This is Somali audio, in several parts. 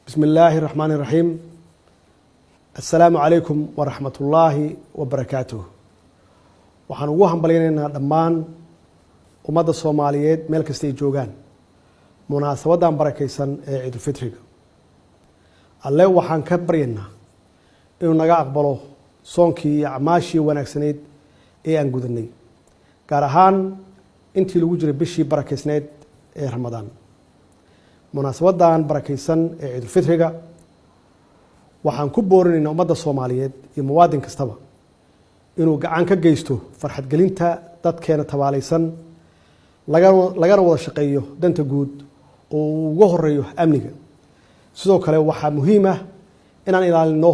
بسم الله الرحمن الرحيم. السلام عليكم ورحمة الله وبركاته. waxaan ugu hambalyeynaa dhammaan ummadda Soomaaliyeed meel kasta ay joogaan munaasabadan barakeysan ee Ciid Fitriga. Alle waxaan ka baryaynaa inuu naga aqbalo soonkii iyo acmaashii wanaagsaneed ee aan gudanay, gaar ahaan intii lagu jiray bishii barakeysneed ee Ramadaan. munaasabadan barakeysan ee Ciid Fitriga waxaan ku boorinaynaa ummadda Soomaaliyeed iyo muwaadin kastaba inuu gacan ka geysto farxad gelinta dadkeena tabaalaysan, lagana wada shaqeeyo danta guud oo ugu horeeyo amniga. sidoo kale waxaa muhiim ah inaan ilaalino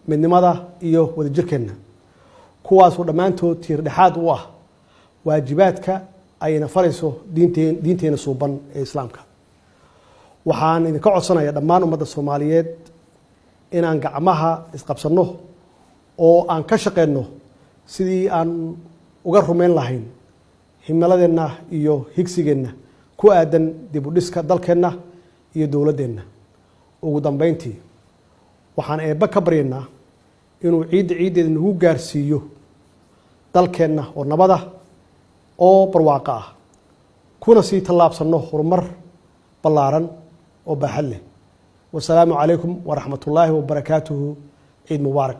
midnimada iyo wadajirkeena, kuwaas oo dhammaantood tiir dhexaad u ah waajibaadka ayna farayso diinteena suuban ee Islaamka. waxaan idinka codsanayaa dhammaan ummadda Soomaaliyeed inaan gacmaha isqabsano oo aan ka shaqeyno sidii aan uga rumeyn lahayn himiladeenna iyo higsigeena ku aadan dib u dhiska dalkeena iyo dowladdeena. ugu dambeyntii waxaan eebba ka baryaynaa inuu ciideeda nagu gaarsiiyo dalkeena oo nabada oo barwaaqo ah, kuna sii tallaabsano horumar ballaaran oo baaxad leh. والسلام عليكم ورحمة الله وبركاته. عيد مبارك.